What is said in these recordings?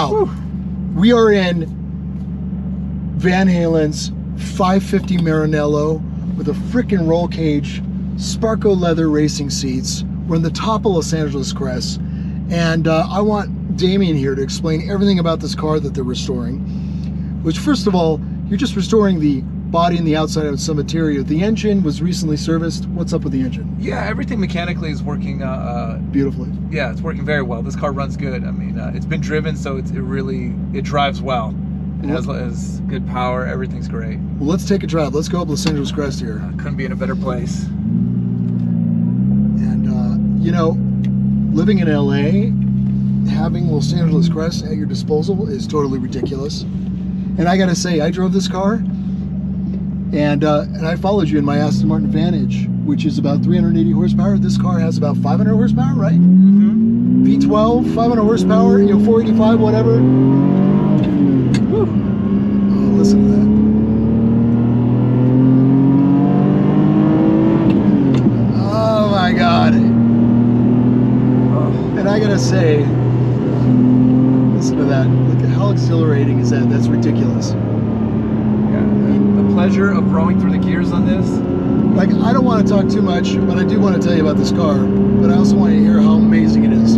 Wow. Whew. We are in Van Halen's 550 Maranello with a frickin' roll cage, Sparco leather racing seats. We're in the top of Los Angeles Crest, and I want Damian here to explain everything about this car that they're restoring. Which, first of all, you're just restoring the body and the outside of some material. The engine was recently serviced. What's up with the engine? Yeah, everything mechanically is working Beautifully. Yeah, it's working very well. This car runs good. I mean, it's been driven, so it drives well. It has good power. Everything's great. Well, let's take a drive. Let's go up Los Angeles Crest here. Couldn't be in a better place. And you know, living in LA, having Los Angeles Crest at your disposal is totally ridiculous. And I gotta say, I drove this car, and I followed you in my Aston Martin Vantage, which is about 380 horsepower. This car has about 500 horsepower, right? Mm-hmm. V12, 500 horsepower, you know, 485, whatever. Whew. Oh, listen to that. Oh my God. And I gotta say, listen to that. Look at how exhilarating is that? That's ridiculous. Yeah, the pleasure of rowing through the gears on this. Like, I don't want to talk too much, but I do want to tell you about this car. But I also want you to hear how amazing it is.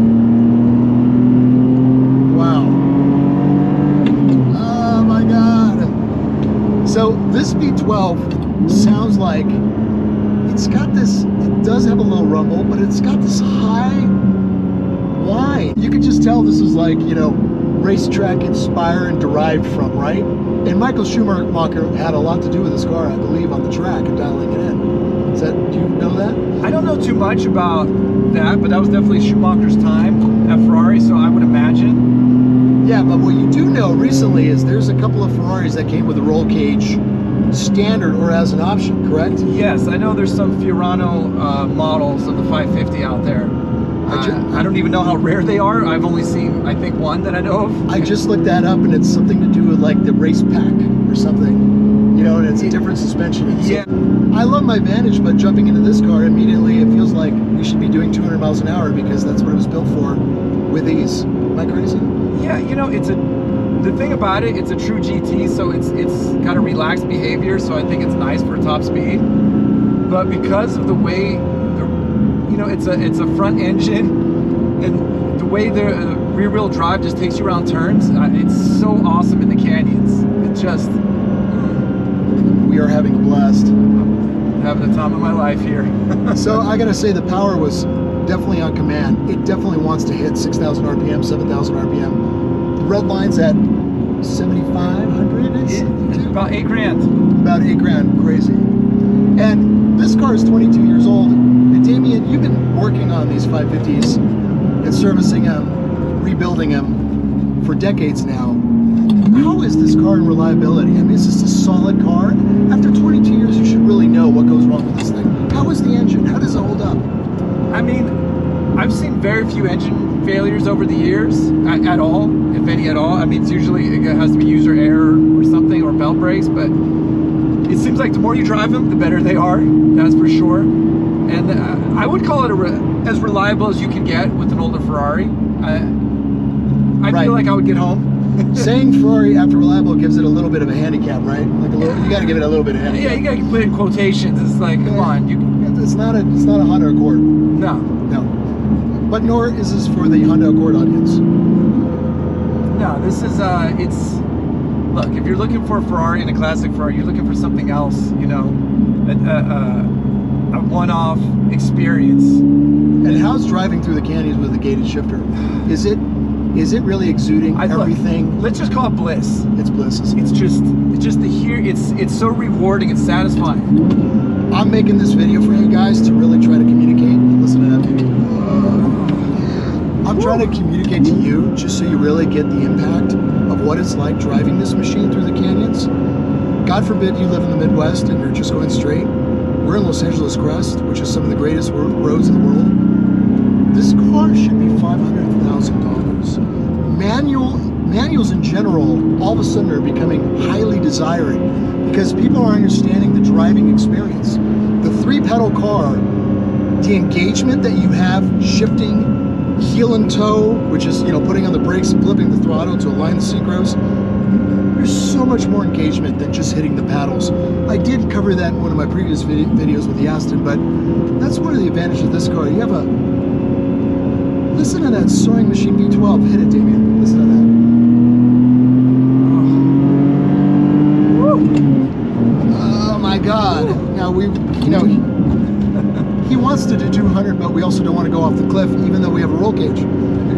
Wow. Oh my God. So this V12 sounds like it's got this, it does have a little rumble, but it's got this high whine. You could just tell this is like, you know, racetrack inspired and derived from, right? And Michael Schumacher had a lot to do with this car, I believe, on the track and dialing it in. Is that, do you know that? I don't know too much about that, but that was definitely Schumacher's time at Ferrari, so I would imagine. Yeah, but what you do know recently is there's a couple of Ferraris that came with a roll cage standard or as an option, correct? Yes, I know there's some Fiorano models of the 550 out there. I don't even know how rare they are. I've only seen, I think, one that I know of. I just looked that up, and it's something to do with like the race pack or something, you know, and it's a different suspension. Yeah. I love my Vantage, but jumping into this car immediately, it feels like we should be doing 200 miles an hour because that's what it was built for with ease. Am I crazy? Yeah, you know, the thing about it, it's a true GT, so it's got a relaxed behavior, so I think it's nice for top speed. But because of the way, you know, it's a front engine, and the way the rear wheel drive just takes you around turns, it's so awesome in the canyons. It just... We are having a blast. I'm having the time of my life here. So I gotta say, the power was definitely on command. It definitely wants to hit 6,000 RPM, 7,000 RPM. The red line's at 7,500. It's about $8,000. About $8,000, crazy. And this car is 22 years old. And Damian, you've been working on these 550s and servicing them, rebuilding them for decades now. How is this car in reliability? I mean, is this a solid car? After 22 years, you should really know what goes wrong with this thing. How is the engine? How does it hold up? I mean, I've seen very few engine failures over the years, at all, if any at all. I mean, it's usually, it has to be user error or something, or belt brakes, but it seems like the more you drive them, the better they are, that's for sure. And I would call it as reliable as you can get with an older Ferrari. I feel like I would get home. Saying Ferrari after reliable gives it a little bit of a handicap, right? Like a little, you got to give it a little bit of handicap. Yeah, you got to put it in quotations. It's like, come on, it's not a Honda Accord. No. But nor is this for the Honda Accord audience. No, this is look, if you're looking for a Ferrari and a classic Ferrari, you're looking for something else, you know, a one-off experience. And how's driving through the canyons with a gated shifter? Is it really exuding everything? Look, let's just call it bliss. It's bliss. It's just to hear. It's so rewarding. It's satisfying. I'm making this video for you guys to really try to communicate. Listen to that, baby. I'm trying to communicate to you just so you really get the impact of what it's like driving this machine through the canyons. God forbid you live in the Midwest and you're just going straight. We're in Los Angeles Crest, which is some of the greatest roads in the world. This car should be $500,000. Manuals in general, all of a sudden are becoming highly desired because people are understanding the driving experience. The 3-pedal car, the engagement that you have shifting heel and toe, which is, putting on the brakes and flipping the throttle to align the synchros. There's so much more engagement than just hitting the paddles. I did cover that in one of my previous videos with the Aston, but that's one of the advantages of this car. You have listen to that Soaring Machine V12. Hit it, Damian. Listen to that. Oh my God. Now he wants to do 200, but we also don't want to go off the cliff, even though we have a roll cage.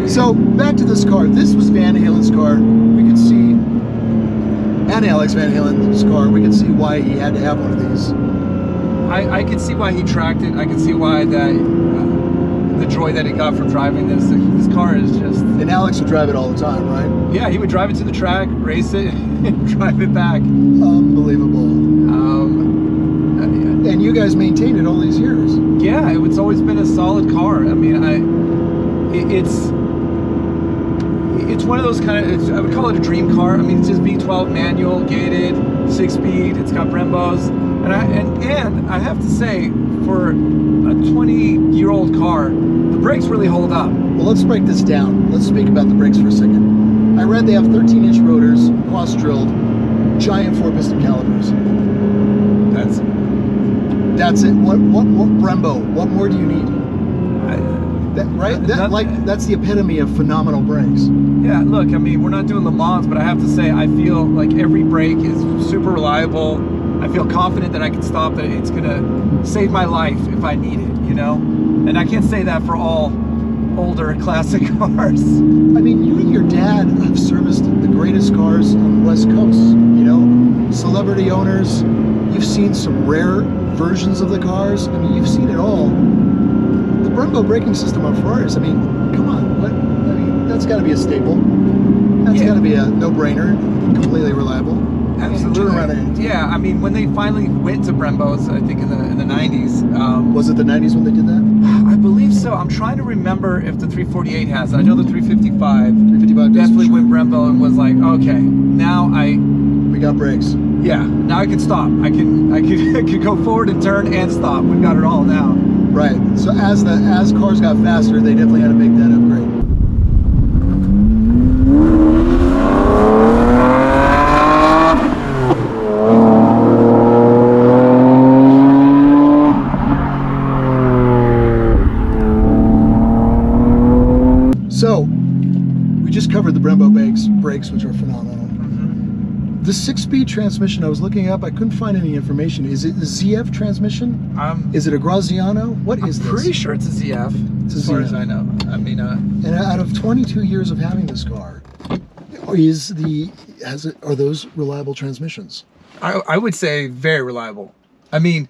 So back to this car. This was Van Halen's car. We could see, and Alex Van Halen's car. We could see why he had to have one of these. I could see why he tracked it. I could see why the joy that he got from driving this. This car is just. And Alex would drive it all the time, right? Yeah, he would drive it to the track, race it, and drive it back. Unbelievable. And you guys maintained it all these years. Yeah, it's always been a solid car. I mean, it's one of those kind of, I would call it a dream car. I mean, it's just V12 manual, gated, 6-speed. It's got Brembos, and I have to say, for a 20-year-old car, the brakes really hold up. Well, let's break this down. Let's speak about the brakes for a second. I read they have 13-inch rotors, cross-drilled, giant 4-piston calipers. That's it. What more, Brembo? What more do you need? That's the epitome of phenomenal brakes. Yeah, look, I mean, we're not doing Le Mans, but I have to say, I feel like every brake is super reliable. I feel confident that I can stop, that it's gonna save my life if I need it, And I can't say that for all older classic cars. I mean, you and your dad have serviced the greatest cars on the West Coast, celebrity owners. You've seen some rare versions of the cars. I mean, you've seen it all. The Brembo braking system on Ferraris, I mean, come on. That's got to be a staple. That's got to be a no-brainer. Completely reliable. Absolutely. Yeah, I mean, when they finally went to Brembos, I think in the 90s. Was it the 90s when they did that? I believe so. I'm trying to remember if the 348 has it. I know the 355 definitely went Brembo and was like, okay, now we got brakes. Yeah, now I can stop. I can go forward and turn and stop. We've got it all now. Right. So as cars got faster, they definitely had to make that upgrade. So we just covered the Brembo brakes, which are phenomenal. The 6-speed transmission I was looking up, I couldn't find any information. Is it a ZF transmission? Is it a Graziano? What is this? I'm pretty sure it's a ZF, as far as I know. I mean, and out of 22 years of having this car, are those reliable transmissions? I would say very reliable. I mean,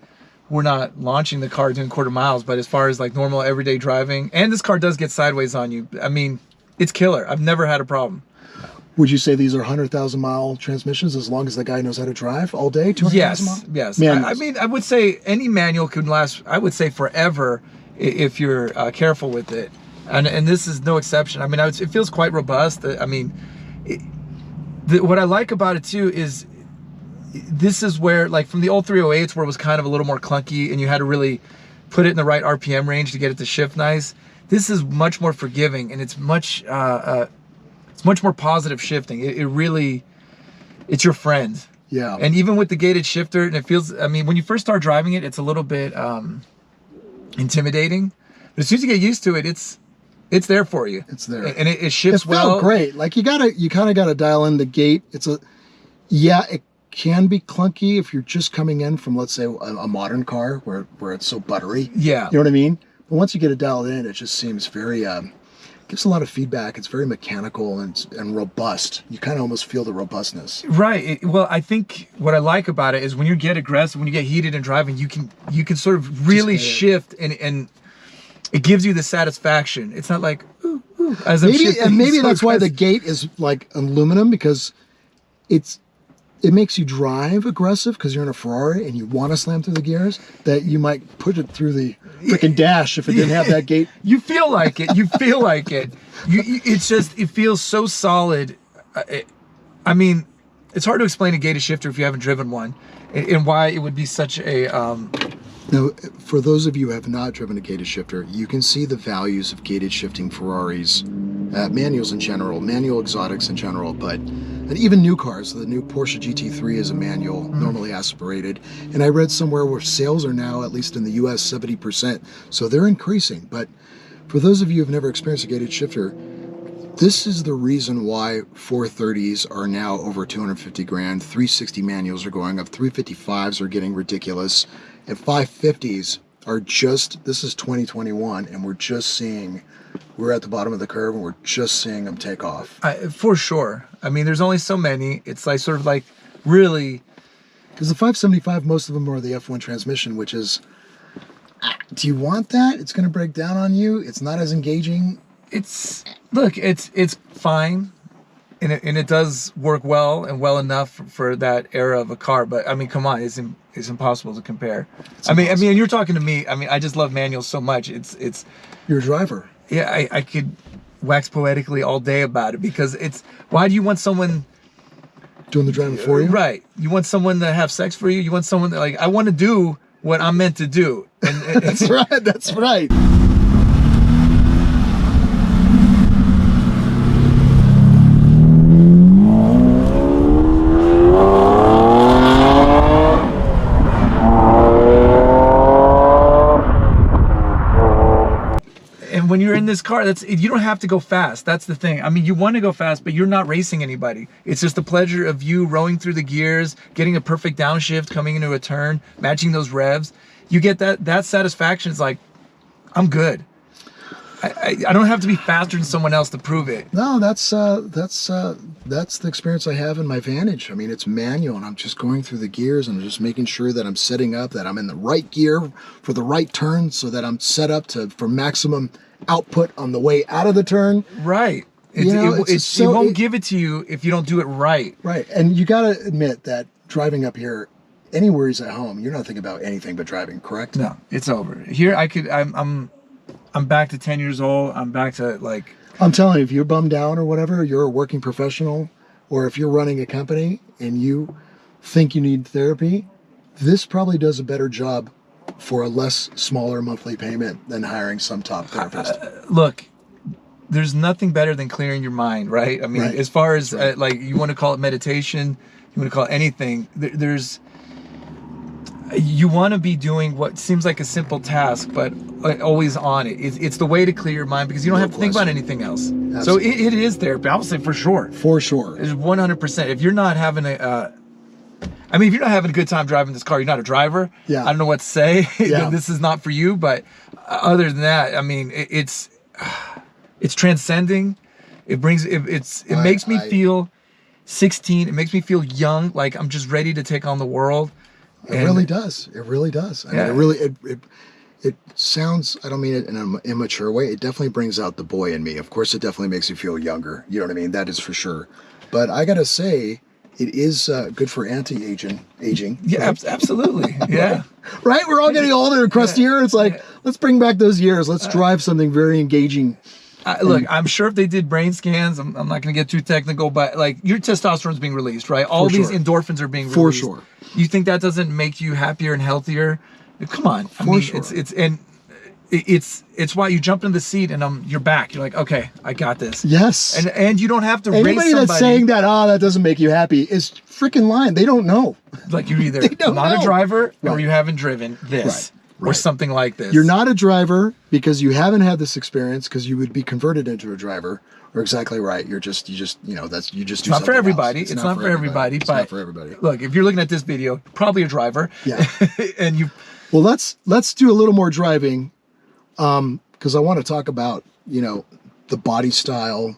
we're not launching the car doing quarter miles, but as far as like normal everyday driving, and this car does get sideways on you. I mean, it's killer. I've never had a problem. Would you say these are 100,000 mile transmissions as long as the guy knows how to drive all day? 200,000 miles? Yes. I mean, I would say any manual can last, I would say, forever if you're careful with it. And this is no exception. I mean, it feels quite robust. I mean, what I like about it too is this is where, like from the old 308s where it was kind of a little more clunky and you had to really put it in the right RPM range to get it to shift nice. This is much more forgiving, and it's much more positive shifting. It really, it's your friend. Yeah. And even with the gated shifter, and it feels, I mean, when you first start driving it, it's a little bit intimidating. But as soon as you get used to it, it's there for you. It's there. And it shifts well. It felt great. Like you kind of got to dial in the gate. It can be clunky if you're just coming in from, let's say, a modern car where it's so buttery. Yeah. You know what I mean? But once you get it dialed in, it just seems very, gives a lot of feedback. It's very mechanical and robust. You kind of almost feel the robustness. Right. Well, I think what I like about it is when you get aggressive, when you get heated in driving, you can sort of really shift and it gives you the satisfaction. It's not like, ooh, as I'm shifting. And maybe that's why the gate is like aluminum, because it makes you drive aggressive because you're in a Ferrari and you want to slam through the gears, that you might put it through the freaking dash if it didn't have that gate. You feel like it. You feel like it. It's just, it feels so solid. I mean, it's hard to explain a gated shifter if you haven't driven one, and why it would be such a Now, for those of you who have not driven a gated shifter, you can see the values of gated shifting Ferraris, manuals in general, manual exotics in general, and even new cars. The new Porsche GT3 is a manual, normally aspirated. And I read somewhere where sales are now, at least in the US, 70%. So they're increasing. But for those of you who've never experienced a gated shifter, this is the reason why 430s are now over 250 grand, 360 manuals are going up, 355s are getting ridiculous, and 550s are just, this is 2021, and we're just seeing, we're at the bottom of the curve, and we're just seeing them take off. For sure. I mean, there's only so many. It's like sort of like really... Because the 575, most of them are the F1 transmission, which is, do you want that? It's going to break down on you. It's not as engaging. Look, it's fine, and it does work well and well enough for that era of a car. But I mean, come on, it's impossible to compare. I mean, and you're talking to me. I mean, I just love manuals so much. It's you're a driver. Yeah, I could wax poetically all day about it, because it's, why do you want someone doing the driving for you? Right. You want someone to have sex for you. You want someone that, like, I want to do what I'm meant to do. And that's right. That's right. When you're in this car, you don't have to go fast. That's the thing. I mean, you want to go fast, but you're not racing anybody. It's just the pleasure of you rowing through the gears, getting a perfect downshift, coming into a turn, matching those revs. You get that satisfaction. It's like, I'm good. I don't have to be faster than someone else to prove it. No, that's the experience I have in my Vantage. I mean, it's manual, and I'm just going through the gears, and I'm just making sure that I'm setting up, that I'm in the right gear for the right turn, so that I'm set up for maximum output on the way out of the turn. Right. It won't give it to you if you don't do it right. Right. And you got to admit that driving up here, anywhere he's at home, you're not thinking about anything but driving, correct? No, it's over. Here I'm back to 10 years old. I'm back to, like... I'm telling you, if you're bummed out or whatever, you're a working professional, or if you're running a company and you think you need therapy, this probably does a better job for a smaller monthly payment than hiring some top therapist. Look, there's nothing better than clearing your mind, right? I mean, right. As far as like, you want to call it meditation, you want to call it anything, you want to be doing what seems like a simple task, but always on it. It's the way to clear your mind, because you don't have to think about anything else. Absolutely. So it is therapy. I would say for sure. For sure. It's 100%. If you're not having if you're not having a good time driving this car, you're not a driver. Yeah. I don't know what to say. Yeah. This is not for you. But other than that, I mean, it's transcending. It makes me feel 16. It makes me feel young, like I'm just ready to take on the world. It really does. It really does. I mean, it sounds, I don't mean it in an immature way. It definitely brings out the boy in me. Of course, it definitely makes you feel younger. You know what I mean? That is for sure. But I got to say, it is good for anti-aging. Yeah, right? Absolutely. Yeah. Right? We're all getting older and crustier. It's like, let's bring back those years. Let's drive something very engaging. Look, I'm sure if they did brain scans, I'm not going to get too technical, but like, your testosterone's being released, right? All these endorphins are being released. For sure. You think that doesn't make you happier and healthier? Come on. I mean, sure. It's why you jump in the seat and you're back. You're like, okay, I got this. Yes. And you don't have to race somebody. Anybody that's saying that, that doesn't make you happy is freaking lying. They don't know. Like, you're either not a driver or you haven't driven this. Right. Or something like this. You're not a driver because you haven't had this experience, because you would be converted into a driver. Or exactly right. You just do It's not for everybody. It's not for everybody. But not for everybody. Look, if you're looking at this video, probably a driver. Yeah. And well, let's do a little more driving, because I want to talk about, the body style.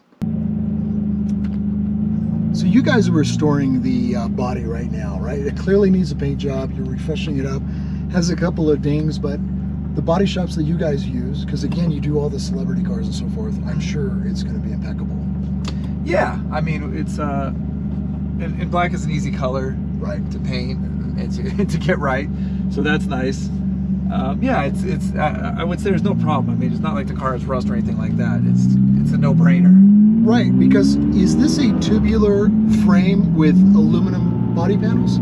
So you guys are restoring the body right now, right? It clearly needs a paint job. You're refreshing it up. Has a couple of dings, but the body shops that you guys use, because again, you do all the celebrity cars and so forth, I'm sure it's going to be impeccable. Yeah, I mean, it's and black is an easy color, right, to paint and to get right, so that's nice. Yeah, it's I would say there's no problem. I mean, it's not like the car is rust or anything like that. It's a no-brainer. Right, because is this a tubular frame with aluminum body panels?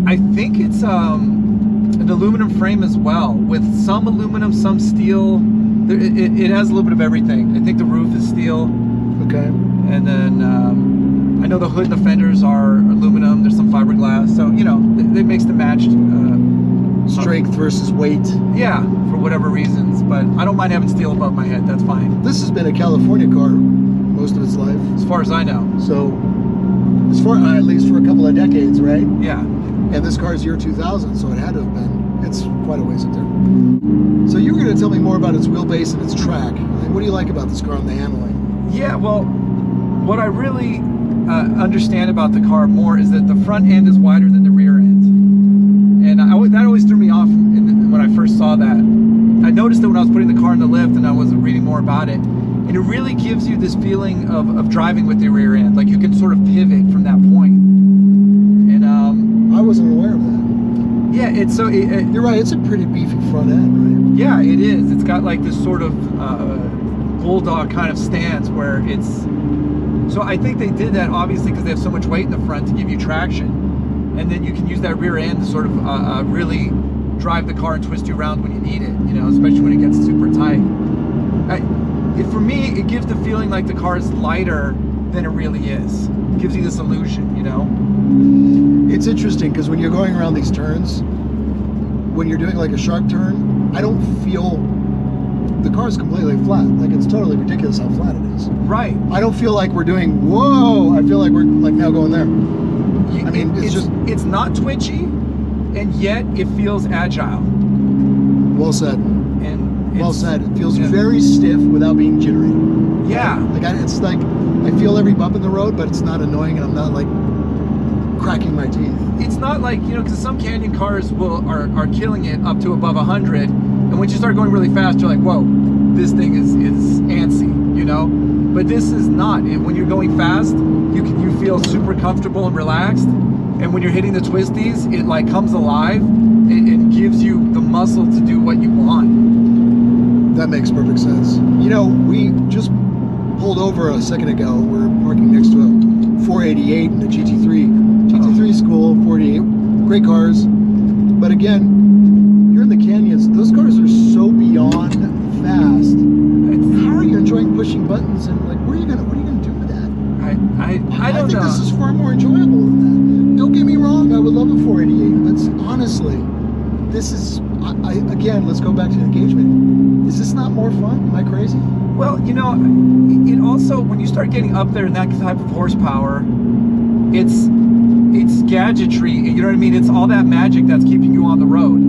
I think it's an aluminum frame as well, with some aluminum, some steel. It has a little bit of everything. I think the roof is steel. Okay. And then I know the hood and the fenders are aluminum. There's some fiberglass. So, you know, they mix and matched. Strength versus weight. Yeah, for whatever reasons. But I don't mind having steel above my head. That's fine. This has been a California car most of its life. As far as I know. So, as far at least for a couple of decades, right? Yeah. And this car is year 2000, so it had to have been. It's quite a ways up there. So you were going to tell me more about its wheelbase and its track. Like, what do you like about this car and the handling? Yeah, well, what I really understand about the car more is that the front end is wider than the rear end. And that always threw me off when I first saw that. I noticed that when I was putting the car in the lift and I was reading more about it. And it really gives you this feeling of driving with the rear end. Like you can sort of pivot from that point. And I wasn't aware of that. Yeah, you're right, it's a pretty beefy front end, right? Yeah, it is. It's got like this sort of bulldog kind of stance where it's... So I think they did that obviously because they have so much weight in the front to give you traction. And then you can use that rear end to sort of really drive the car and twist you around when you need it, you know, especially when it gets super tight. For me, it gives the feeling like the car is lighter than it really is. It gives you this illusion, you know? It's interesting because when you're going around these turns, when you're doing like a sharp turn, I don't feel the car's completely flat. Like it's totally ridiculous how flat it is. Right. I don't feel like we're doing, whoa, I feel like we're like now going there. I mean, it's not twitchy, and yet it feels agile. Well said. And well said. It feels very stiff without being jittery. Yeah. Like it's like I feel every bump in the road, but it's not annoying, and I'm not like cracking my teeth. It's not like, you know, because some Canyon cars are killing it up to above 100, and once you start going really fast, you're like, whoa, this thing is antsy, you know. But this is not. When you're going fast, you feel super comfortable and relaxed. And when you're hitting the twisties, it like comes alive and gives you the muscle to do what you want. That makes perfect sense. You know, we just pulled over a second ago. We're parking next to a 488 and a GT3. GT3 is cool, 48, great cars. But again, you're in the canyons. Those cars are so beyond fast. How are you enjoying pushing buttons and like what are you gonna do with that? I don't know. I think this is far more enjoyable than that. Don't get me wrong, I would love a 488, but honestly, this is again, let's go back to engagement. Is this not more fun? Am I crazy? Well, you know, it also, when you start getting up there in that type of horsepower, it's gadgetry, you know what I mean? It's all that magic that's keeping you on the road,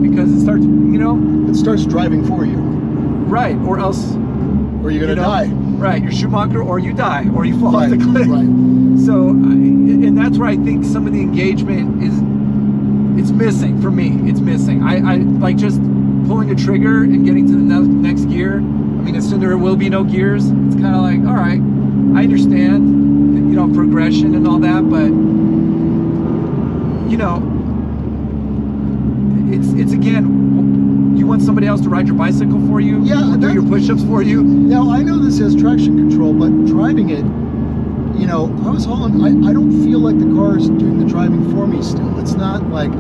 because it starts, you know, it starts driving for you. Right, or else, or you're gonna die. Right, you're Schumacher, or you die, or you fall off the cliff. Right. So, and that's where I think some of the engagement it's missing for me. It's missing. I like just pulling a trigger and getting to the next gear. I mean, as soon as there will be no gears, it's kind of like, all right, I understand, you know, progression and all that, but you know, it's again, you want somebody else to ride your bicycle for you? Yeah, do your push-ups for you? Now, I know this has traction control, but driving it, you know, I was hauling, I don't feel like the car is doing the driving for me still. It's not like,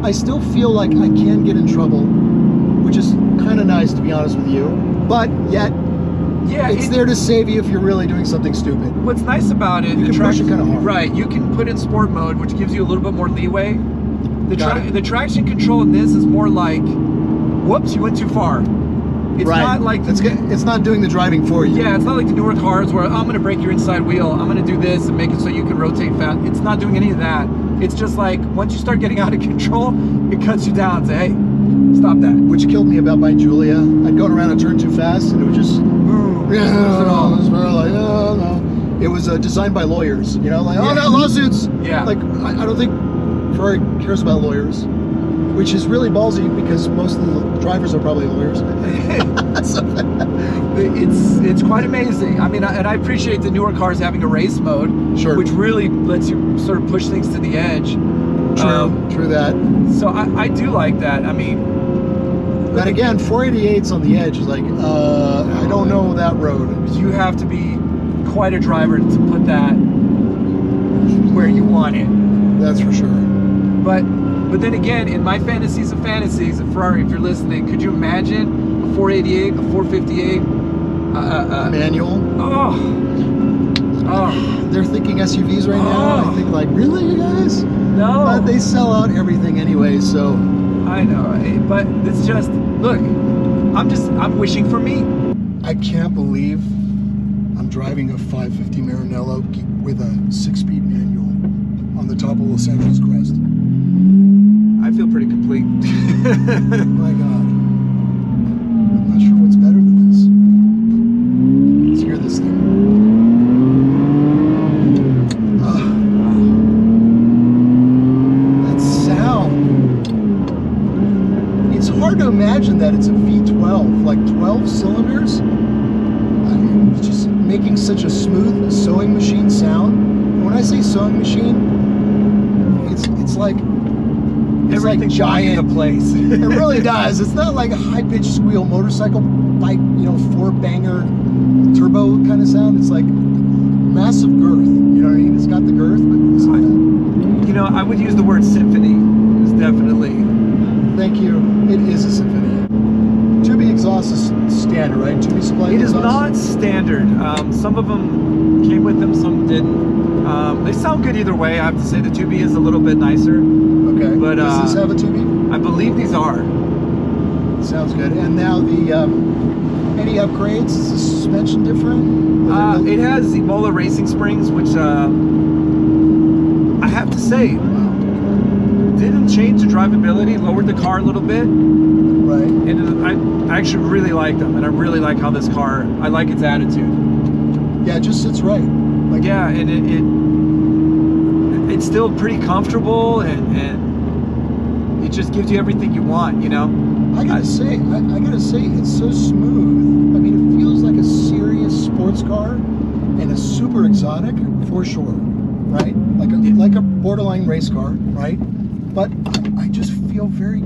I still feel like I can get in trouble, which is kind of nice, to be honest with you, but yet, yeah, it's there to save you if you're really doing something stupid. What's nice about it, you can push it kind of hard. Right, you can put in sport mode, which gives you a little bit more leeway. The traction control in this is more like, whoops, you went too far. It's not like it's not doing the driving for you. Yeah, it's not like the newer cars where I'm going to break your inside wheel, I'm going to do this and make it so you can rotate fast. It's not doing any of that. It's just like once you start getting out of control, it cuts you down and say, hey, stop that. Which killed me about my Giulia. I'd go around a turn too fast and it would just no. It was designed by lawyers, you know, like oh no, lawsuits. Yeah. Like I don't think Ferrari cares about lawyers. Which is really ballsy because most of the drivers are probably lawyers. It's quite amazing. I mean, and I appreciate the newer cars having a race mode, sure, which really lets you sort of push things to the edge. True that. So I do like that. I mean, but again, 488's on the edge. Like, I don't know that road. You have to be quite a driver to put that where you want it. That's for sure. But then again, in my fantasies of fantasies, a Ferrari, if you're listening, could you imagine a 488, a 458, manual? Oh, they're thinking SUVs right now. I think like, really, you guys? no. But they sell out everything anyway, so. I know, but it's just, look, I'm wishing for me. I can't believe I'm driving a 550 Maranello with a 6-speed manual on the top of Los Angeles Crest. I feel pretty complete. My God. I'm not sure what's better than this. Let's hear this thing. That sound. It's hard to imagine that it's a V12, like 12 cylinders. It's just making such a smooth sewing machine sound. And when I say sewing machine, it's like Everything's giant. in the place. It really does. It's not like a high-pitched squeal motorcycle bike, 4-banger turbo kind of sound. It's like massive girth. You know what I mean? It's got the girth, but it's not. I would use the word symphony. It's definitely. Thank you. It is a symphony. Tubing exhaust is standard, right? Tubing supply It is exhaust? not standard. Some of them came with them, some didn't. They sound good either way. I have to say the Tubi is a little bit nicer. Okay. But, does this have a Tubi? I believe these are. Sounds good. And now the any upgrades? Is the suspension different? It has Imola racing springs, which I have to say didn't change the drivability, lowered the car a little bit. Right. And I actually really like them, and I really like how this car, I like its attitude. Yeah, it just sits right. Like, yeah, and it's still pretty comfortable, and it just gives you everything you want, I gotta say, it's so smooth. I mean, it feels like a serious sports car and a super exotic for sure, right? Like a borderline race car, right? But I just feel very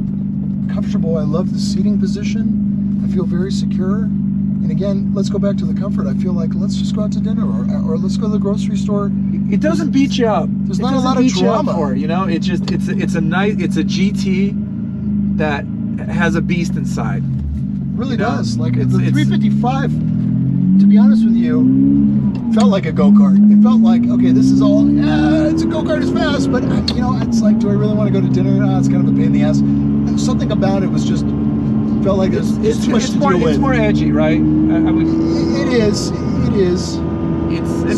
comfortable. I love the seating position. I feel very secure. And again, let's go back to the comfort. I feel like let's just go out to dinner or let's go to the grocery store. It doesn't beat you up. There's not a lot of drama. It's just it's a GT that has a beast inside. Really does. Like it's the 355, to be honest with you, felt like a go-kart. It felt like, okay, this is all, it's a go-kart, it's fast, but it's like, do I really want to go to dinner? It's kind of a pain in the ass. And something about it was just, felt like there's too much to deal with. It's more edgy, right? It is. It's a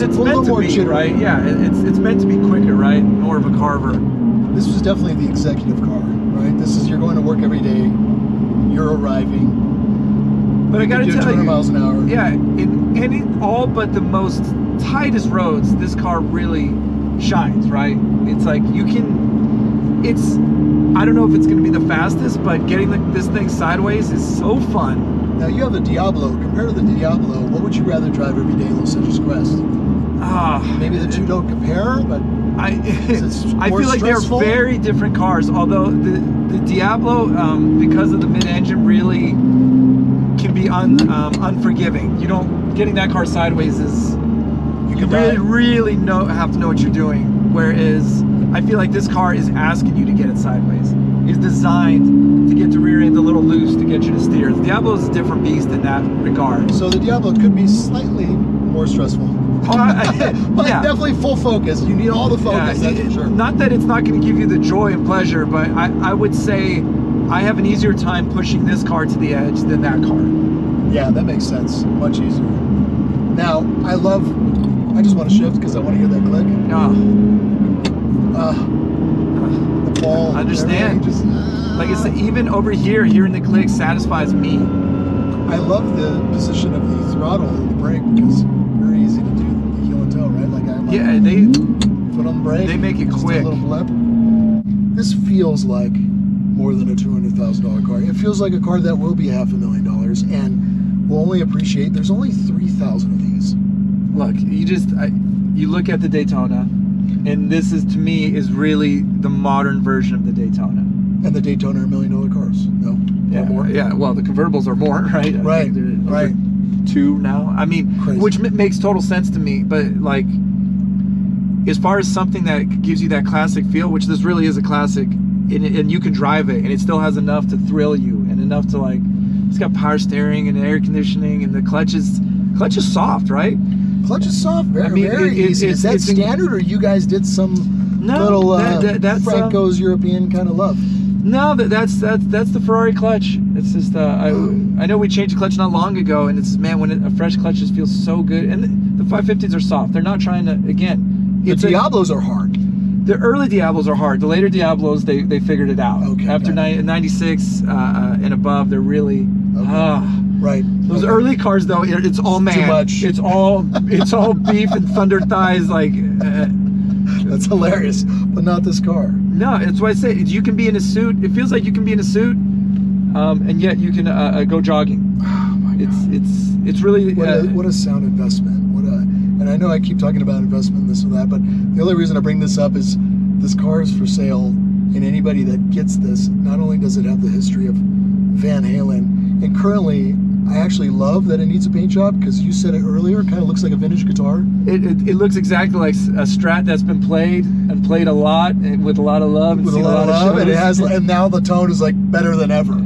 little meant to more be, jittery. right? Yeah, it's meant to be quicker, right? More of a carver. This was definitely the executive car, right? This is, you're going to work every day, you're arriving. But I gotta tell you, 200 miles an hour. Yeah, in all but the most tightest roads, this car really shines, right? It's like I don't know if it's gonna be the fastest, but getting this thing sideways is so fun. Now you have a Diablo. Compared to the Diablo, what would you rather drive every day in Los Angeles Crest? Maybe the two don't compare, but I feel like stressful? they're very different cars. Although the Diablo, because of the mid-engine, really can be unforgiving. Getting that car sideways is you really have to know what you're doing. Whereas I feel like this car is asking you to get it sideways. It's designed to get the rear end a little loose to get you to steer. The Diablo is a different beast in that regard. So the Diablo could be slightly more stressful. But yeah. Definitely full focus. You need all the focus, that's for sure. Not that it's not going to give you the joy and pleasure, but I would say I have an easier time pushing this car to the edge than that car. Yeah, that makes sense. Much easier. Now, I just want to shift because I want to hear that click. The ball. Understand. Like I said, even over here, hearing the click satisfies me. I love the position of the throttle and the brake because very easy to do the heel and toe, right? Foot on the brake. They make it quick. A little blip. This feels like more than a $200,000 car. It feels like a car that will be $500,000 and will only appreciate. There's only 3,000 of these. Look, you look at the Daytona, and this is, to me, is really the modern version of the Daytona. And the Daytona are $1 million cars. No, yeah, more. Yeah. Well, the convertibles are more, right? Right. Right. 2 now. I mean, crazy. Which makes total sense to me. But like, as far as something that gives you that classic feel, which this really is a classic, and you can drive it, and it still has enough to thrill you, and enough to like, it's got power steering and air conditioning, and the clutch is soft, right? Clutch is soft, very easy. Is that standard, or you guys did some little that's Franco's European kind of love? No, that's the Ferrari clutch. It's just I know we changed the clutch not long ago, and it's, man, when a fresh clutch just feels so good. And the 550s are soft. They're not trying to, again. The Diablos are hard. The early Diablos are hard. The later Diablos, they figured it out. Okay. After 96 and above, they're really right. Those early cars, though, it's all man. Too much. It's all beef and thunder thighs, like. That's hilarious, but not this car. No, that's why I say you can be in a suit. It feels like you can be in a suit, and yet you can go jogging. Oh my God. It's really what a sound investment. And I know I keep talking about investment, this or that, but the only reason I bring this up is this car is for sale, and anybody that gets this, not only does it have the history of Van Halen, and currently I actually love that it needs a paint job, because you said it earlier, it kind of looks like a vintage guitar. It looks exactly like a Strat that's been played and played a lot, and with a lot of love, and with a lot of love, and now the tone is like better than ever.